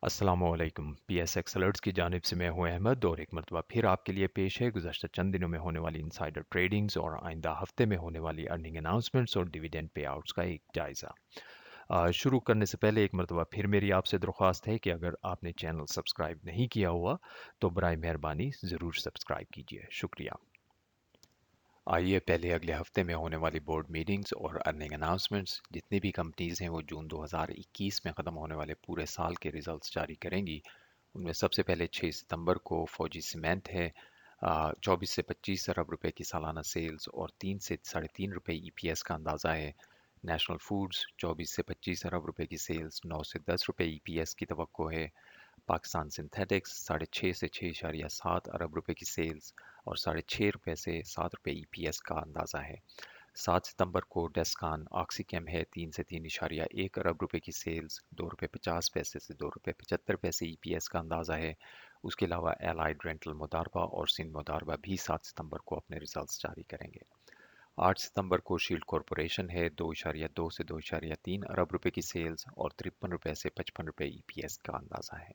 अस्सलाम वालेकुम। PSX alerts की जानिब से मैं हूं अहमद और एक मरतबा फिर आपके लिए पेश है गुज़श्ता चंद दिनों में होने वाली इंसाइडर ट्रेडिंग्स और आइंदा हफ्ते में होने वाली अर्निंग अनाउंसमेंट्स और डिविडेंड पे आउट्स का एक जायज़ा। शुरू करने से पहले एक मरतबा फिर मेरी आपसे दरख्वास्त है कि अगर आपने चैनल सब्सक्राइब नहीं किया हुआ तो बराए मेहरबानी ज़रूर सब्सक्राइब कीजिए, शुक्रिया। आइए पहले अगले हफ्ते में होने वाली बोर्ड मीटिंग्स और अर्निंग अनाउंसमेंट्स, जितनी भी कंपनीज हैं वो जून 2021 में ख़त्म होने वाले पूरे साल के रिजल्ट्स जारी करेंगी। उनमें सबसे पहले 6 सितंबर को फौजी सीमेंट है। 24 से 25 अरब रुपए की सालाना सेल्स और 3 से साढ़े तीन रुपए ईपीएस का अंदाज़ा है। नेशनल फूड्स 24 से 25 अरब रुपए की सेल्स, 9 से 10 रुपए ईपीएस की तवक्को है। पाकिस्तान सिंथेटिक्स 6.5 से 6.7 अरब रुपए की सेल्स और 6.5 रुपए से 7 रुपए ईपीएस का अंदाज़ा है। 7 सितंबर को डेस्कान ऑक्सीकेम है 3 से 3.1 अरब रुपए की सेल्स, 2 रुपए 50 पैसे से 2 रुपए 75 पैसे ईपीएस का अंदाज़ा है। उसके अलावा एलाइड रेंटल मुदारबा और सिंध मुदारबा भी 7 सितंबर को अपने रिजल्ट्स जारी करेंगे। 8 सितंबर को शील्ड कॉरपोरेशन है 2.2 से 2.3 अरब रुपए की सेल्स और 53 रुपए से 55 रुपए ईपीएस का अंदाज़ा है।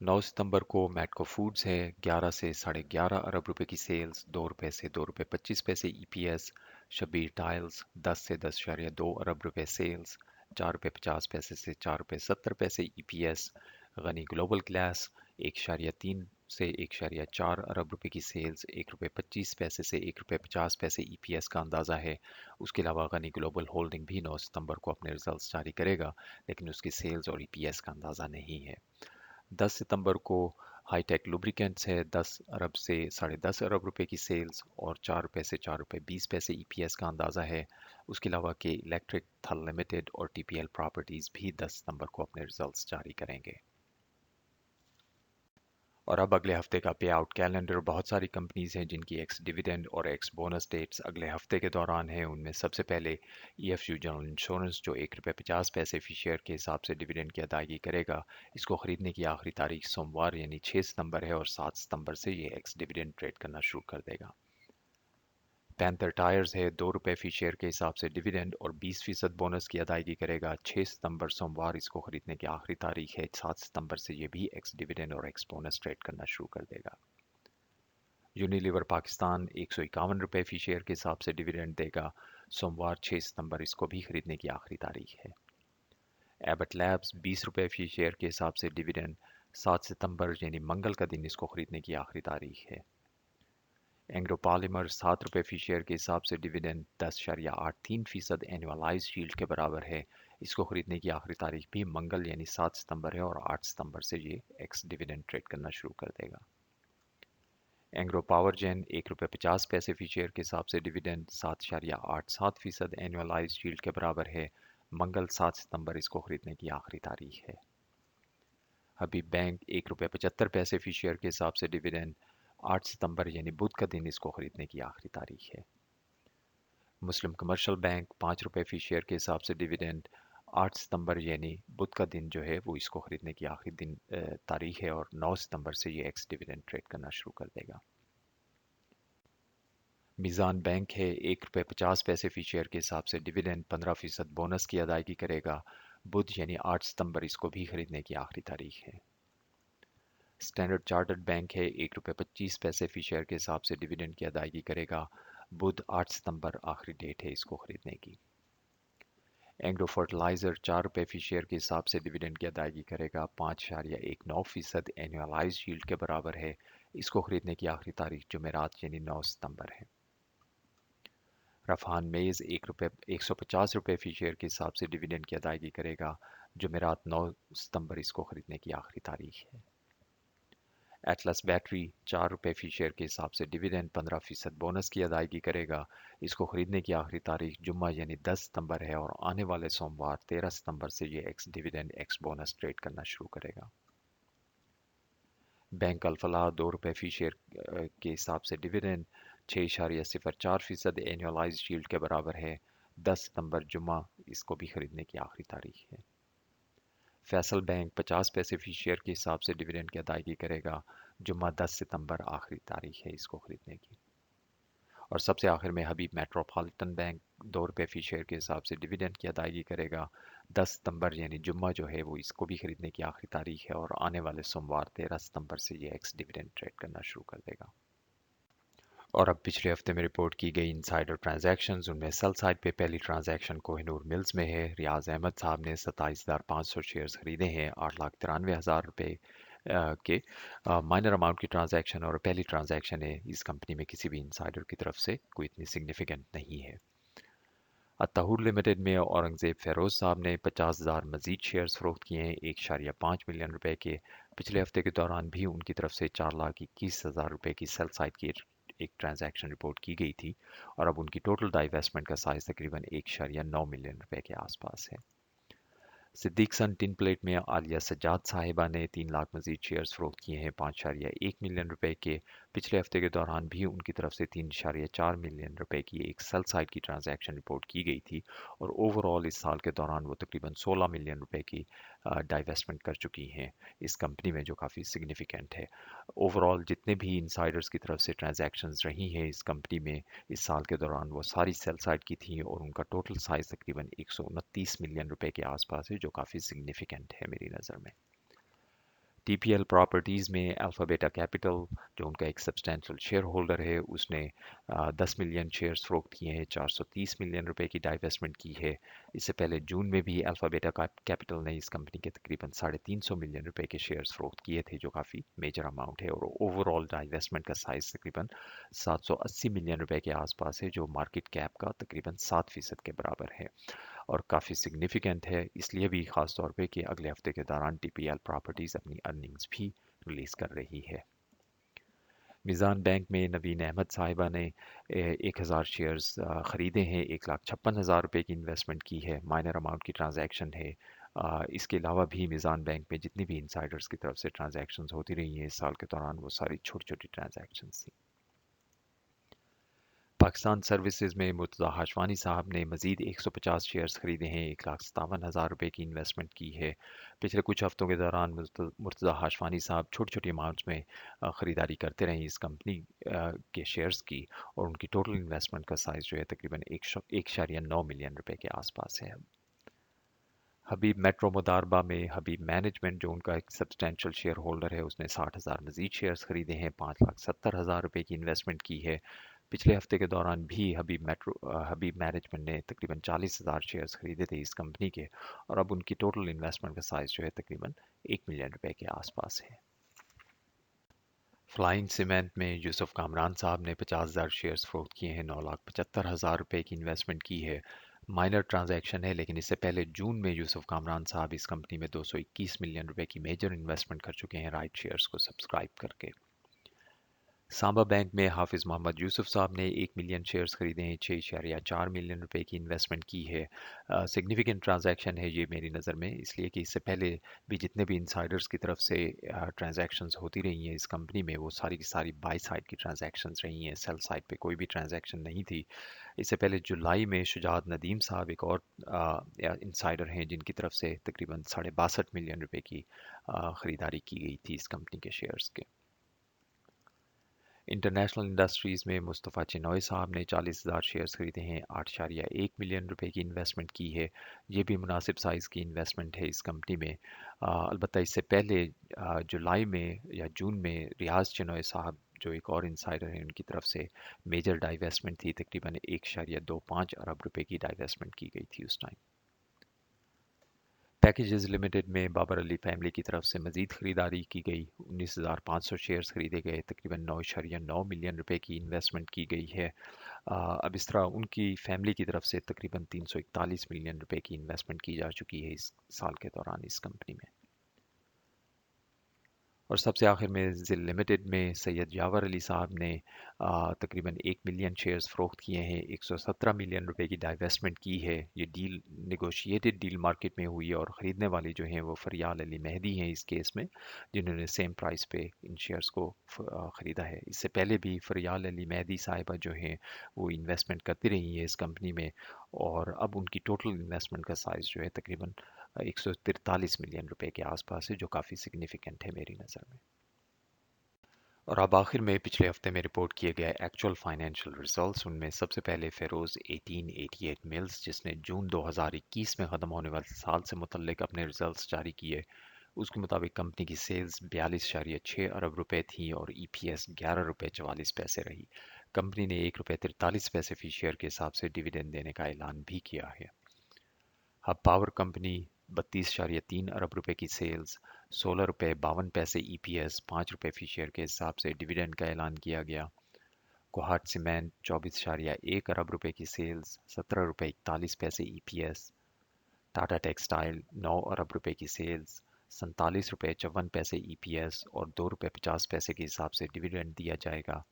9 सितंबर को मैटको फूड्स है 11 से 11.5 अरब रुपए की सेल्स, 2 रुपए से 2 रुपए 25 पैसे ईपीएस। शबीर टाइल्स 10 से 10.2 अरब रुपए सेल्स, 4 रुपए 50 पैसे से 4 रुपए 70 पैसे ईपीएस। गनी ग्लोबल ग्लास 1.3 से 1.4 अरब रुपए की सेल्स, 1 रुपए 25 पैसे से 1 रुपए 50 पैसे ईपीएस का अंदाज़ा है। उसके अलावा गनी ग्लोबल होल्डिंग भी 9 सितंबर को अपने रिजल्ट्स जारी करेगा, लेकिन उसकी सेल्स और ईपीएस का अंदाज़ा नहीं है। 10 सितंबर को हाईटेक लुब्रिकेंट्स है 10 अरब से 10.5 अरब रुपए की सेल्स और 4 रुपए से 4 रुपए 20 पैसे ईपीएस का अंदाज़ा है। उसके अलावा के इलेक्ट्रिक थल लिमिटेड और टीपीएल प्रॉपर्टीज़ भी 10 सितंबर को अपने रिजल्ट्स जारी करेंगे। और अब अगले हफ्ते का पे आउट कैलेंडर। बहुत सारी कंपनीज हैं जिनकी एक्स डिविडेंड और एक्स बोनस डेट्स अगले हफ्ते के दौरान है। उनमें सबसे पहले ईएफयू जनरल इंश्योरेंस, जो 1 रुपये 50 पैसे फी शेयर के हिसाब से डिविडेंड की अदायगी करेगा। इसको ख़रीदने की आखिरी तारीख सोमवार यानी 6 सितंबर है और 7 सितंबर से ये एक्स डिविडेंड ट्रेड करना शुरू कर देगा। पैंथर टायर्स है 2 रुपये फ़ी शेयर के हिसाब से डिविडेंड और 20% बोनस की अदायगी करेगा। 6 सितंबर सोमवार इसको ख़रीदने की आखिरी तारीख है। 7 सितंबर से ये भी एक्स डिविडेंड और एक्स बोनस ट्रेड करना शुरू कर देगा। यूनिलीवर पाकिस्तान 151 रुपये फ़ी शेयर के हिसाब से डिविडेंड देगा। सोमवार 6 सितंबर इसको भी ख़रीदने की आखिरी तारीख है। एबट लैब्स 20 रुपये फ़ी शेयर के हिसाब से डिविडेंड, 7 सितंबर यानी मंगल का दिन इसको ख़रीदने की आखिरी तारीख है। एंग्रो पॉलीमर 7 रुपये फ़ी शेयर के हिसाब से डिविडेंड 10.83% एनुअलाइज यील्ड के बराबर है। इसको ख़रीदने की आखिरी तारीख भी मंगल यानी 7 सितंबर है और 8 सितंबर से ये एक्स डिविडेंड ट्रेड करना शुरू कर देगा। एंग्रो पावर जेन 1 रुपये 50 पैसे फ़ी शेयर के हिसाब से डिविडेंड 7.87% एनुअलाइज यील्ड के बराबर है। मंगल 7 सितंबर इसको ख़रीदने की आखिरी तारीख है। हबीब बैंक 1 रुपये 75 पैसे फ़ी शेयर के हिसाब से डिविडेंड, 8 सितंबर यानी बुध का दिन इसको ख़रीदने की आखिरी तारीख है। मुस्लिम कमर्शियल बैंक 5 रुपये फ़ी शेयर के हिसाब से डिविडेंड, 8 सितंबर यानी बुध का दिन जो है वो इसको ख़रीदने की आखिरी तारीख है और 9 सितंबर से ये एक्स डिविडेंड ट्रेड करना शुरू कर देगा। मीज़ान बैंक है 1 रुपये 50 पैसे फ़ी शेयर के हिसाब से डिविडेंड, 15% बोनस की अदायगी करेगा। बुध यानी 8 सितंबर इसको भी ख़रीदने की आखिरी तारीख है। स्टैंडर्ड चार्टर्ड बैंक है 1 रुपये 25 पैसे फ़ी शेयर के हिसाब से डिविडेंड की अदायगी करेगा। बुध 8 सितंबर आखिरी डेट है इसको ख़रीदने की। एंग्रो फर्टिलाइज़र 4 रुपये फ़ी शेयर के हिसाब से डिविडेंड की अदायगी करेगा। 5.19% एनुअलाइज यील्ड के बराबर है। इसको ख़रीदने की आखिरी तारीख जुमेरात यानी 9 सितंबर है। रफ़ान मेज़ 150 रुपये फ़ी शेयर के हिसाब से डिविडेंड की अदायगी करेगा। जुमेरात 9 सितंबर इसको ख़रीदने की आखिरी तारीख है। एटलस बैटरी 4 रुपये फ़ी शेयर के हिसाब से डिविडेंड, 15% बोनस की अदायगी करेगा। इसको ख़रीदने की आखिरी तारीख जुम्मा यानी 10 सितंबर है और आने वाले सोमवार 13 सितंबर से ये x dividend x bonus trade करना शुरू करेगा। बैंक अल-फलाह 2 रुपये फ़ी शेयर के हिसाब से डिविडेंड, 6.04% एनुअलाइज यील्ड के बराबर है। 10 सितंबर जुम्मा इसको भी ख़रीदने की आखिरी तारीख है। फैसल बैंक 50 पैसे फ़ी शेयर के हिसाब से डिविडेंड की अदायगी करेगा। जुम्मा 10 सितंबर आखिरी तारीख है इसको ख़रीदने की। और सबसे आखिर में हबीब मेट्रोपॉलिटन बैंक ₹2 फी शेयर के हिसाब से डिविडेंड की अदायगी करेगा। 10 सितंबर यानी जुम्मा जो है वो इसको भी खरीदने की आखिरी तारीख है, और आने वाले सोमवार 13 सितंबर से ये एक्स डिविडेंड ट्रेड करना शुरू कर देगा। और अब पिछले हफ्ते में रिपोर्ट की गई इनसाइडर ट्रांजैक्शंस, उनमें सेल साइड पे पहली ट्रांजैक्शन कोहिनूर मिल्स में है। रियाज अहमद साहब ने 27,500 शेयर्स खरीदे हैं 8,93,000 रुपये के माइनर अमाउंट की ट्रांजैक्शन, और पहली ट्रांजैक्शन है इस कंपनी में किसी भी इंसाइडर की तरफ से, कोई इतनी सिग्निफिकेंट नहीं है। अत्ताहूर लिमिटेड में औरंगजेब फेरोज साहब ने 50,000 मजीद शेयर्स फरोख्त किए हैं 1.5 मिलियन रुपए के। पिछले हफ्ते के दौरान भी उनकी तरफ से 4,21,000 रुपए की सेल साइड की एक ट्रांजैक्शन रिपोर्ट की गई थी, और अब उनकी टोटल डाइवेस्टमेंट का साइज तकरीबन 1.9 मिलियन रुपए के आसपास है। सिद्दीक सन टिन प्लेट में आलिया सज्जाद साहिबा ने 3 लाख मजीद शेयर्स फरोख्त किए हैं 5.1 मिलियन रुपए के। पिछले हफ्ते के दौरान भी उनकी तरफ से 3.4 मिलियन रुपए की एक सेल साइड की ट्रांजैक्शन रिपोर्ट की गई थी, और ओवरऑल इस साल के दौरान वो तकरीबन 16 मिलियन रुपए की डाइवेस्टमेंट कर चुकी हैं इस कंपनी में, जो काफ़ी सिग्निफिकेंट है। ओवरऑल जितने भी इंसाइडर्स की तरफ से ट्रांजैक्शंस रही हैं इस कंपनी में इस साल के दौरान, वो सारी सेल साइड की थी, और उनका टोटल साइज तकरीबन 129 मिलियन रुपए के आसपास है, जो काफ़ी सिग्निफिकेंट है मेरी नज़र में। टीपीएल प्रॉपर्टीज़ में अल्फ़ाबेटा कैपिटल, जो उनका एक सब्सटेंशियल शेयर होल्डर है, उसने 10 मिलियन शेयर्स फरोख्त किए हैं 430 मिलियन रुपए की डाइवेस्टमेंट की है। इससे पहले जून में भी अल्फ़ाबेटा कैपिटल ने इस कंपनी के तकरीबन 350 मिलियन रुपए के शेयर्स फरोख्त किए थे, जो काफ़ी मेजर अमाउंट है, और ओवरऑल डाइवेस्टमेंट का साइज तकरीबन 780 मिलियन रुपए के आसपास है, जो मार्केट कैप का तकरीबन 7% के बराबर है, और काफ़ी सिग्निफिकेंट है इसलिए भी ख़ास तौर पे कि अगले हफ्ते के दौरान टीपीएल प्रॉपर्टीज़ अपनी अर्निंग्स भी रिलीज़ कर रही है। मिज़ान बैंक में नवीन अहमद साहिबा ने 1,000 शेयर्स ख़रीदे हैं 1,56,000 रुपये की इन्वेस्टमेंट की है, माइनर अमाउंट की ट्रांजैक्शन है। इसके अलावा भी मिज़ान बैंक में जितनी भी इंसाइडर्स की तरफ से ट्रांजैक्शंस होती रही हैं इस साल के दौरान, वो सारी छोटी छोटी ट्रांजैक्शंस थी। पाकिस्तान सर्विसेज में मुर्तज़ा हाशवानी साहब ने मज़ीद 150 शेयर्स खरीदे हैं 1,57,000 रुपये की इन्वेस्टमेंट की है। पिछले कुछ हफ्तों के दौरान मुर्तज़ा हाशवानी साहब छोटी छोटी अमाउंट्स में ख़रीदारी करते रहे इस कंपनी के शेयर्स की, और उनकी टोटल इन्वेस्टमेंट का साइज़ जो है तकरीबन 1.9 मिलियन रुपए के आसपास है। हबीब मेट्रो मुदारबा में हबीब मैनेजमेंट, जो उनका एक सब्सटेंशियल शेयर होल्डर है, उसने 60,000 मजीद शेयर्स खरीदे हैं 5,70,000 रुपये की इन्वेस्टमेंट की है। पिछले हफ्ते के दौरान भी हबीब मैनेजमेंट ने तकरीबन 40,000 शेयर्स खरीदे थे इस कंपनी के, और अब उनकी टोटल इन्वेस्टमेंट का साइज जो है तकरीबन 1 मिलियन रुपए के आसपास है। फ्लाइंग सीमेंट में यूसुफ कामरान साहब ने 50,000 शेयर्स फरोख्त किए हैं 9,75,000 रुपये की इन्वेस्टमेंट की है। माइनर ट्रांजैक्शन है, लेकिन इससे पहले जून में यूसुफ कामरान साहब इस कंपनी में 221 मिलियन रुपए की मेजर इन्वेस्टमेंट कर चुके हैं राइट शेयर्स को सब्सक्राइब करके। सांबा बैंक में हाफिज़ मोहम्मद यूसुफ साहब ने 1 मिलियन शेयर्स खरीदे हैं 6.4 मिलियन रुपए की इन्वेस्टमेंट की है। सिग्निफिकेंट ट्रांजैक्शन है ये मेरी नज़र में, इसलिए कि इससे पहले भी जितने भी इंसाइडर्स की तरफ से ट्रांजैक्शंस होती रही हैं इस कंपनी में, वो सारी की सारी बाई साइड की ट्रांजैक्शंस रही हैं, सेल साइड पे कोई भी ट्रांजैक्शन नहीं थी। इससे पहले जुलाई में शुजात नदीम साहब एक और इंसाइडर हैं जिनकी तरफ से तकरीबन 62.5 मिलियन रुपए की ख़रीदारी की गई थी इस कंपनी के शेयर्स के। इंटरनेशनल इंडस्ट्रीज़ में मुस्तफ़ा चिनॉय साहब ने 40,000 शेयर्स खरीदे हैं 8.1 मिलियन रुपए की इन्वेस्टमेंट की है। ये भी मुनासिब साइज़ की इन्वेस्टमेंट है इस कंपनी में। अलबत्ता इससे पहले जुलाई में या जून में रियाज चिनॉय साहब, जो एक और इंसाइडर हैं, उनकी तरफ से मेजर डाइवेस्टमेंट थी, तकरीबन 1.25 अरब रुपए की डाइवेस्टमेंट की गई थी उस टाइम। पैकेजेस लिमिटेड में बाबर अली फैमिली की तरफ से मजीद खरीदारी की गई 19,500 शेयर्स खरीदे गए, तकरीबन 9.9 मिलियन रुपए की इन्वेस्टमेंट की गई है। अब इस तरह उनकी फैमिली की तरफ से तकरीबन 341 मिलियन रुपए की इन्वेस्टमेंट की जा चुकी है इस साल के दौरान इस कंपनी में। और सबसे आखिर में जिल लिमिटेड में सैयद यावर अली साहब ने तकरीबन 1 मिलियन शेयर्स फ़रोख्त किए हैं 117 मिलियन रुपए की डाइवेस्टमेंट की है। ये डील नेगोशिएटेड डील मार्केट में हुई है, और ख़रीदने वाले जो हैं वो फरियाल अली मेहदी हैं इस केस में, जिन्होंने सेम प्राइस पे इन शेयर्स को ख़रीदा है। इससे पहले भी फरियाल अली मेहदी साहिबा जो हैं वो इन्वेस्टमेंट करती रही हैं इस कंपनी में, और अब उनकी टोटल इन्वेस्टमेंट का साइज़ जो है तकरीबन 143 मिलियन रुपए के आसपास है, जो काफ़ी सिग्निफिकेंट है मेरी नज़र में। और अब आखिर में पिछले हफ्ते में रिपोर्ट किए गए एक्चुअल फाइनेंशियल रिजल्ट्स, उनमें सबसे पहले फेरोज़ 1888 मिल्स जिसने जून 2021 में ख़त्म होने वाले साल से मुतल्लिक अपने रिजल्ट्स जारी किए। उसके मुताबिक कंपनी की सेल्स 42.6 अरब रुपए थी और ईपीएस 11 रुपए 44 पैसे रही। कंपनी ने 1 रुपए 43 पैसे फी शेयर के हिसाब से डिविडेंड देने का ऐलान भी किया है। हब पावर कंपनी 32.3 अरब रुपए की सेल्स, 16 रुपए 52 पैसे ईपीएस, 5 रुपए फी शेयर के हिसाब से डिविडेंड का ऐलान किया गया। कोहाट सीमेंट 24.1 अरब रुपए की सेल्स, 17 रुपए 41 पैसे ईपीएस। टाटा टेक्सटाइल 9 अरब रुपए की सेल्स, 47 रुपए 54 पैसे ईपीएस और 2 रुपए 50 पैसे के हिसाब से डिविडेंड दिया जाएगा।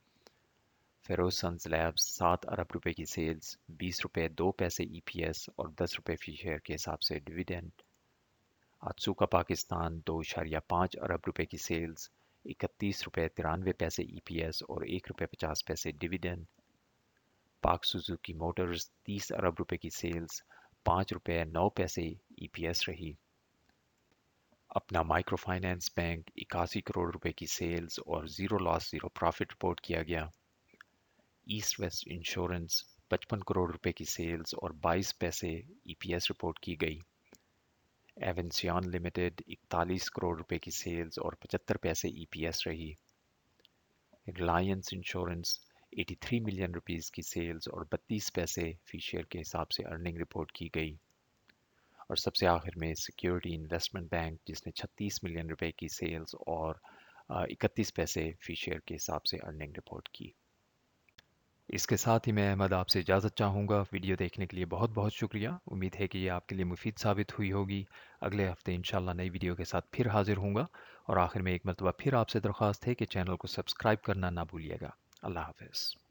फेरोज सन्स लैब्स 7 अरब रुपए की सेल्स, 20 रुपए 2 पैसे ईपीएस और 10 रुपए फी शेयर के हिसाब से डिविडेंड। आत्सुका पाकिस्तान 2.5 अरब रुपए की सेल्स, 31 रुपए 93 पैसे ईपीएस और 1 रुपए 50 पैसे डिविडेंड। पाक सुजुकी मोटर्स 30 अरब रुपए की सेल्स, 5 रुपए 9 पैसे ईपीएस रही। अपना माइक्रो फाइनेंस बैंक 81 करोड़ रुपए की सेल्स और zero loss zero profit report किया गया। ईस्ट वेस्ट इंश्योरेंस 55 करोड़ रुपए की सेल्स और 22 पैसे ईपीएस रिपोर्ट की गई। एवेंसियन लिमिटेड 41 करोड़ रुपए की सेल्स और 75 पैसे ईपीएस रही। रिलायंस इंश्योरेंस 83 मिलियन रुपीस की सेल्स और 32 पैसे फी शेयर के हिसाब से अर्निंग रिपोर्ट की गई। और सबसे आखिर में सिक्योरिटी इन्वेस्टमेंट बैंक जिसने 36 मिलियन रुपए की सेल्स और 31 पैसे फी शेयर के हिसाब से अर्निंग रिपोर्ट की। इसके साथ ही मैं अहमद आपसे इजाज़त चाहूँगा। वीडियो देखने के लिए बहुत बहुत शुक्रिया। उम्मीद है कि ये आपके लिए मुफीद साबित हुई होगी। अगले हफ्ते इंशाल्लाह नई वीडियो के साथ फिर हाजिर होऊंगा। और आखिर में एक मरतबा फिर आपसे दरख्वास्त है कि चैनल को सब्सक्राइब करना ना भूलिएगा। अल्लाह हाफ़िज़।